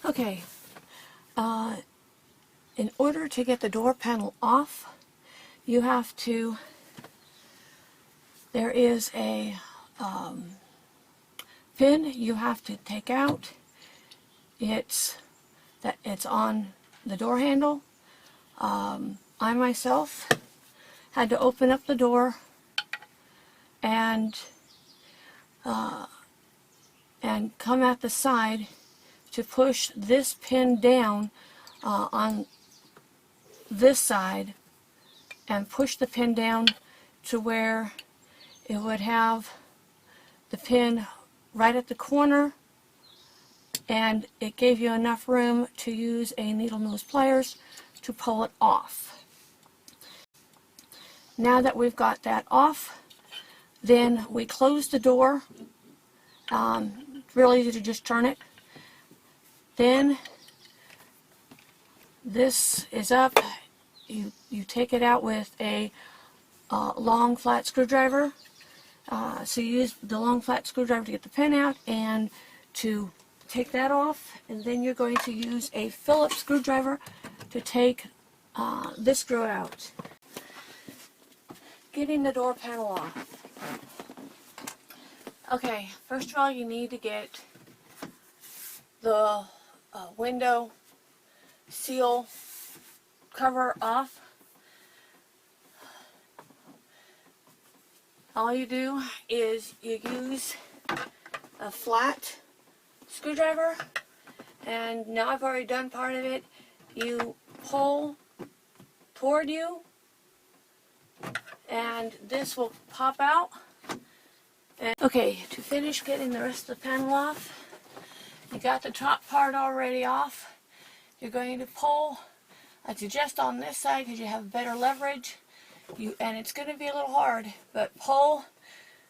Okay, in order to get the door panel off, you have to, there is a pin you have to take out. It's on the door handle. I myself had to open up the door and come at the side to push this pin down on this side, and push the pin down to where it would have the pin right at the corner, and it gave you enough room to use a needle nose pliers to pull it off. Now that we've got that off, then we close the door. Real easy to just turn it. Then this is up. You take it out with a long flat screwdriver. So you use the long flat screwdriver to get the pin out and to take that off, and then you're going to use a Phillips screwdriver to take this screw out. Getting the door panel off. Okay, first of all, you need to get the window seal cover off. All you do is you use a flat screwdriver, and now I've already done part of it. You pull toward you, and this will pop out. And okay, to finish getting the rest of the panel off, you got the top part already off. You're going to pull. I suggest on this side because you have better leverage. And it's going to be a little hard, but pull,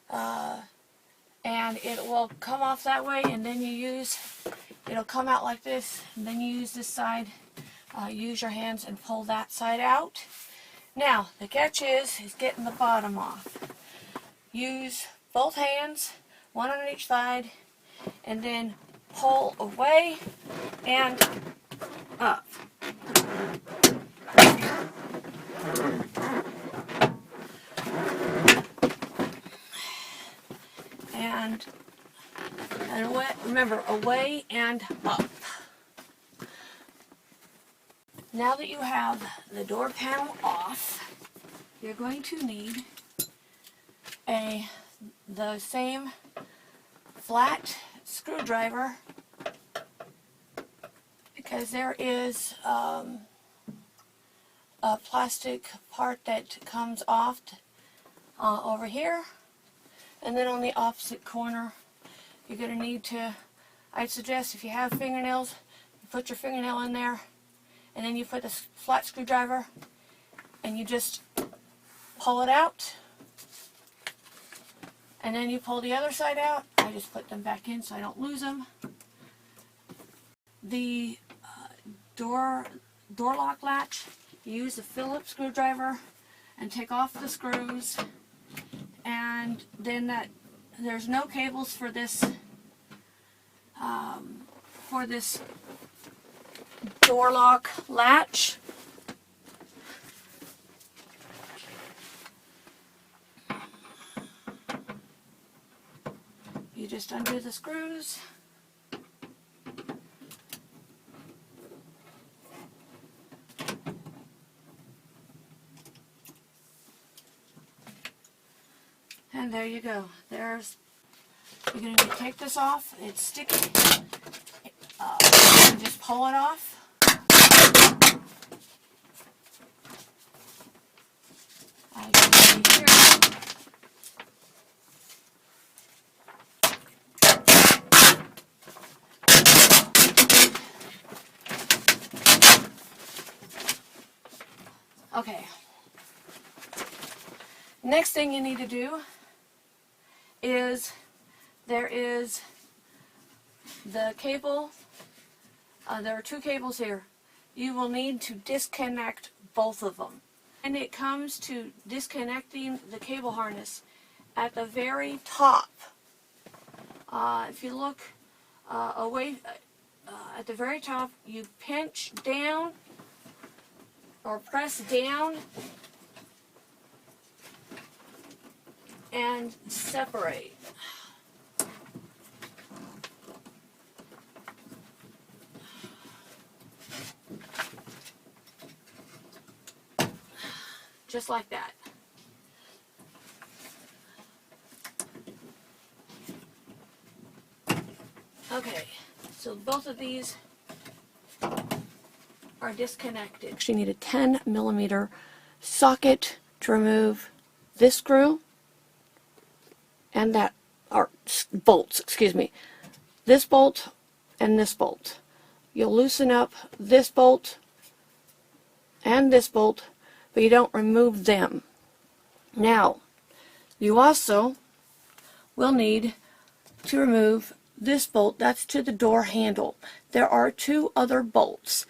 and it will come off that way, and then it'll come out like this, and then you use this side, use your hands and pull that side out. Now, the catch is getting the bottom off. Use both hands, one on each side, and then pull away and up. And away, remember, away and up. Now that you have the door panel off, you're going to need the same flat screwdriver, because there is a plastic part that comes off over here, and then on the opposite corner you're going to need to, I'd suggest if you have fingernails, you put your fingernail in there, and then you put the flat screwdriver and you just pull it out, and then you pull the other side out. I just put them back in so I don't lose them. The door lock latch, you use a Phillips screwdriver and take off the screws, and then there's no cables for this door lock latch. You just undo the screws. And there you go. You're going to take this off. It's sticky. Just pull it off. I can see here. Okay. Next thing you need to do is there is the cable. There are two cables here. You will need to disconnect both of them. And it comes to disconnecting the cable harness at the very top. If you look away at the very top, you pinch down or press down and separate. Just like that. Okay, so both of these are disconnected. Actually need a 10mm socket to remove this screw and that, or bolts, excuse me. This bolt and this bolt. You'll loosen up this bolt and this bolt, but you don't remove them. Now, you also will need to remove this bolt. That's to the door handle. There are 2 other bolts.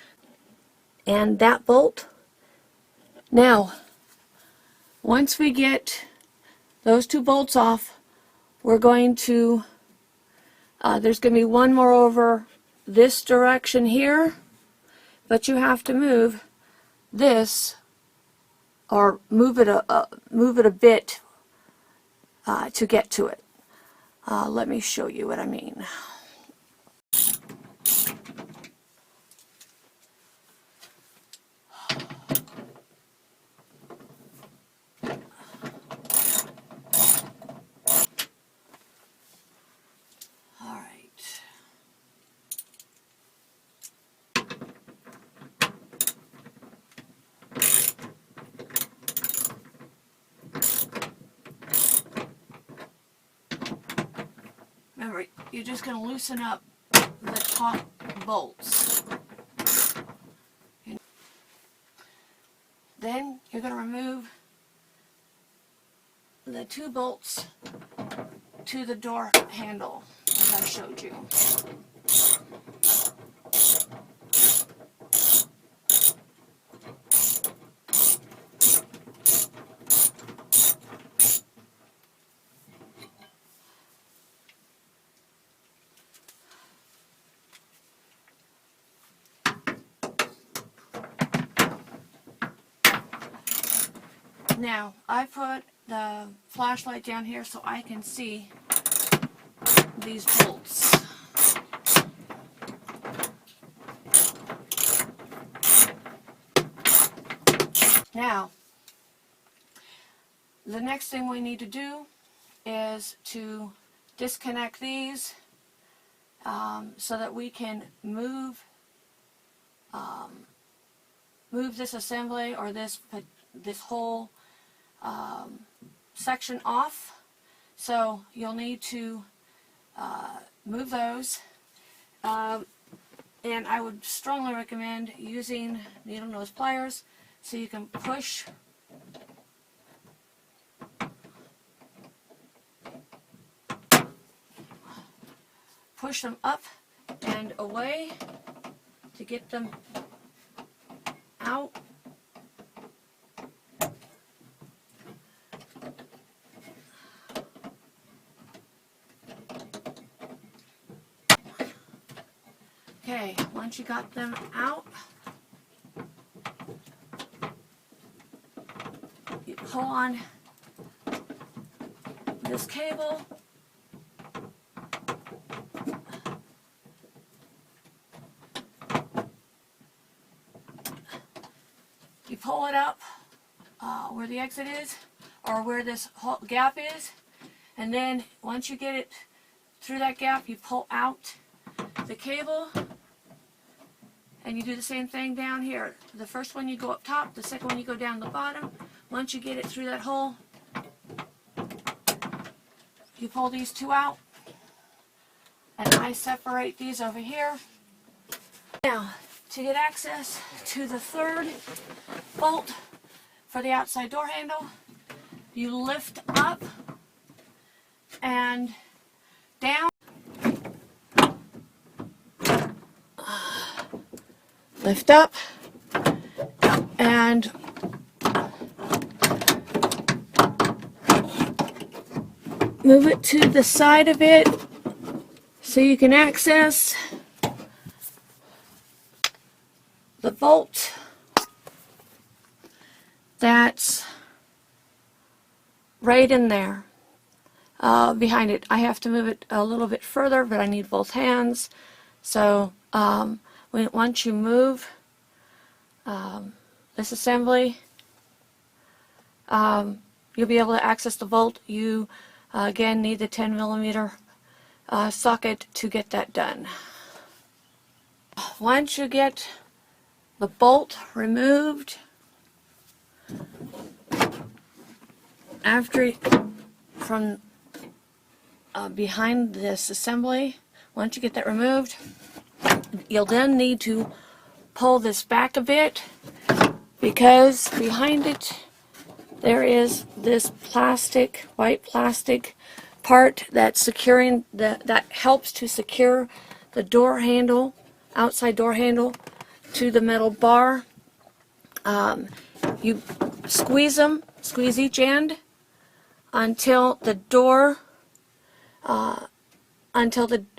And that bolt. Now, once we get those 2 bolts off, we're going to, there's going to be one more over this direction here, but you have to move this, or move it a bit to get to it. Let me show you what I mean. Remember, you're just going to loosen up the top bolts. Then you're going to remove the 2 bolts to the door handle, as I showed you. Now, I put the flashlight down here so I can see these bolts. Now, the next thing we need to do is to disconnect these so that we can move this assembly, or this whole section off. So you'll need to move those, and I would strongly recommend using needle nose pliers so you can push them up and away to get them out. Okay, once you got them out, you pull on this cable. You pull it up where the exit is, or where this gap is, and then once you get it through that gap, you pull out the cable, and you do the same thing down here. The first one you go up top, the second one you go down the bottom. Once you get it through that hole, you pull these 2 out, and I separate these over here. Now, to get access to the 3rd bolt for the outside door handle, you lift up and down. Lift up and move it to the side of it so you can access the bolt that's right in there behind it. I have to move it a little bit further, but I need both hands. So once you move this assembly, you'll be able to access the bolt. You again need the 10mm socket to get that done. Once you get the bolt removed, from behind this assembly, once you get that removed, you'll then need to pull this back a bit, because behind it there is this white plastic part that's securing that helps to secure the door handle, outside door handle, to the metal bar. You squeeze each end until the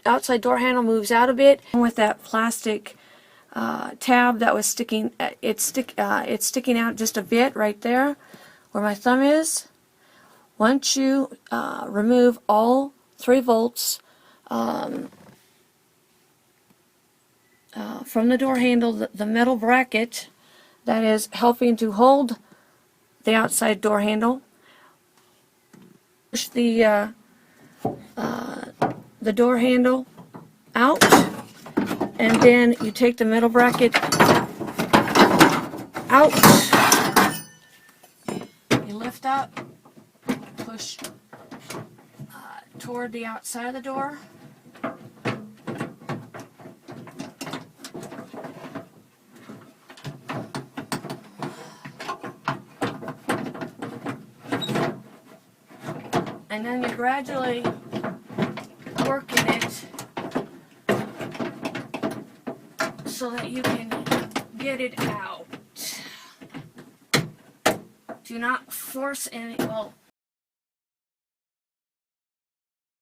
outside door handle moves out a bit. With that plastic tab that was sticking, it's sticking out just a bit right there where my thumb is. Once you remove all 3 bolts from the door handle, the metal bracket that is helping to hold the outside door handle, push the door handle out, and then you take the metal bracket out, you lift up, push toward the outside of the door, and then you gradually work in it so that you can get it out. Do not force any, well,